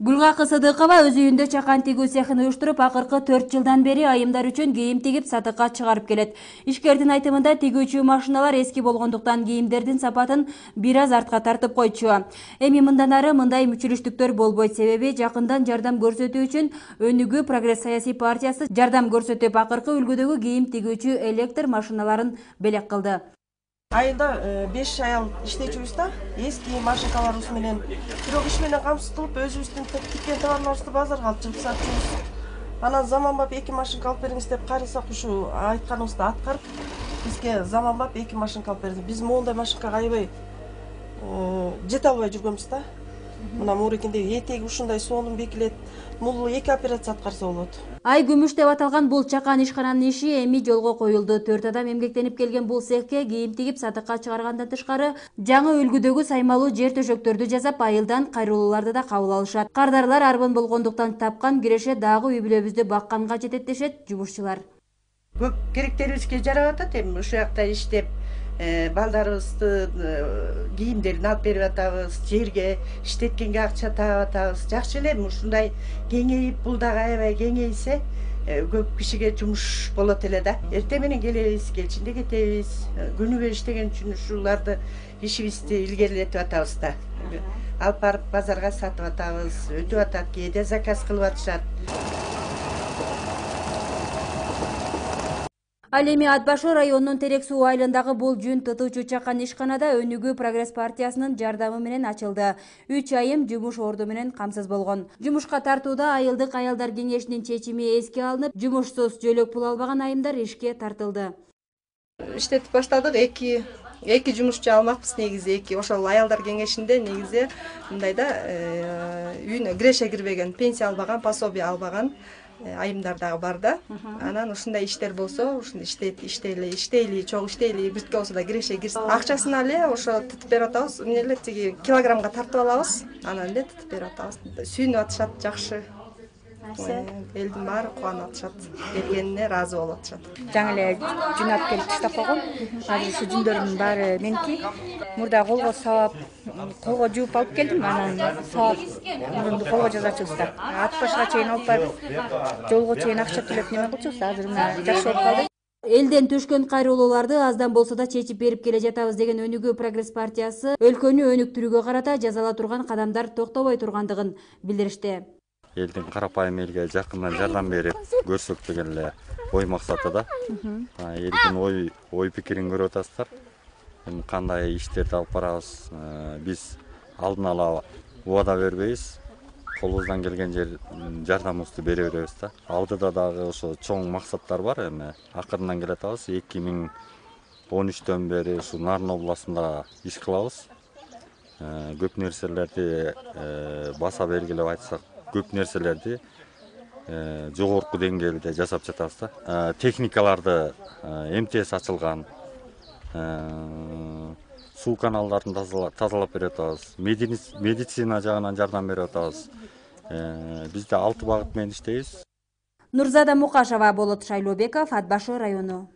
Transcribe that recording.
Гүлгакы Сыдыкова өз үйүндө чакан тигүү цехин уюштуруп, акыркы 4 жылдан бери айымдар үчүн кийим тигип сатыкка чыгарып келет. Ишкердин айтымында тигүүчү машиналар эски болгондуктан кийимдердин сапатын бир аз артка тартып койчу. Эми мындан ары мындай мүчүлүштүктөр болбойт, себеби жакындан жардам көрсөтүү үчүн Өнүгүү Прогресс саясий партиясы жардам көрсөтүп, акыркы үлгүдөгү кийим тигүүчү электр машиналарын белек кылды. Айында 5 аял иштечүбүз да, эски машинкаларыбыз менен бирок иш менен камсыз кылып өзүбүздүн тиккен товарларыбызды базарга алып чыгып сатчубуз. Анан заманбап 2 машинка алып бериңиз деп кайрылсак, ушу айтканыбызды аткарып, бизге заманбап 2 машинка алып берди. Биз моундай машинкага аябай жете албай жүргөнбүз да. Мына мурекиндеги этеги ушундай сонун бекилет. Бул 2 операция аткарса болот. Ай күмүш деп аталган бул чакан ишкананын иши эми жолго коюлду. 4 адам эмгектенип келген бул цехке кийим тигип сатыкка чыгаргандан тышкары жаңы үлгүдөгү саймалуу жер төшөктөрдү жасап, айылдан кайрылууларды да кабыл алышат. Кардарлар арбын болгондуктан тапкан киреше дагы үй бүлөбүздү бакканга жетет дешет жумушчулар. Көп керектерибизге жарап атат, эми ушул жакта иштеп балдарыбызды кийимдерин алып берип атабыз, жерге иштеткенге акча таап атабыз. Жакшы эле ушундай кеңейип, бул дагы аябай кеңейсе, көп кишиге жумуш болот эле да. Эртең менен келебиз, келчинде кетебиз. Күнүгө иштеген үчүн ушуларды ишибизди илгерилетип атабыз да. Алып барып базарга сатып атабыз, өтүп атат, кээде заказ кылып атышат. Ал эми Ат Башы районунун Терек суу айылындагы бул жүн тытуучу чакан ишканада Өнүгүү Прогресс партиясынын жардамы менен ачылды. 3 айым жумуш орду менен камсыз болгон. Жумушка тартууда айылдык аялдар кеңешинин чечими эске алынып, жумушсуз жөлөк пул албаган айымдар ишке тартылды. Иштетип баштадык, эки жумушчу алмакпыз негизи. Ошол аялдар кеңешинде негизи мындайда үйүнө киреше кирбеген, пенсия албаган, пособие албаган айымдар дагы бар да. Анан ушундай иштер болсо, ушуну иштейли, чогуу иштейли, биртке болсо да киреше кирсин. Акчасын эле ошо тытып берип атабыз. Эмне эле тиги килограммга тартып алабыз, анан эле тытып берип атабыз. Сүйүнүп атышат, жакшы. Элдин баары кубанып атышат, бергенине ыраазы болуп атышат. Жаңы эле жүн алып келип таштап койгом. Азыр ушу жүндөрдүн баары меники. Мурда колго сабап, колго жууп алып келдим, анан сабап мурунду колго жазачубуз да. Ат Башыга чейин алып барып, жолго чейин акча төлөп неме кылчубуз да. Азыр мына жакшы болуп калды. Элден түшкөн кайрылууларды аздан болсо да чечип берип келе жатабыз деген Өнүгүү Прогресс партиясы өлкөнү өнүктүрүүгө карата жасала турган кадамдар токтобой тургандыгын билдиришти. Элдин карапайым элге жакындан жардам берип көрсөк деген эле ой максаты да. Элдин ой пикирин көрүп атасыздар. Эми кандай иштерди алып барабыз, биз алдын ала убада бербейбиз. Колубуздан келген жардамыбызды бере беребиз да. Алдыда дагы ошо чоң максаттар бар, эми акырынан келе атабыз. 2013-төн бери ушу Нарын областында иш кылабыз. Көп нерселерди баса белгилеп айтсак, көп нерселерди жогорку деңгээлде жасап жатабыз да. Техникаларды МТС ачылган, суу каналдарын тазалап берип атабыз, медицина жагынан жардам берип атабыз. Бизде 6 багыт менен иштейбиз. Нурзада Мукашева, Болот Шайлообеков, Ат Башы району.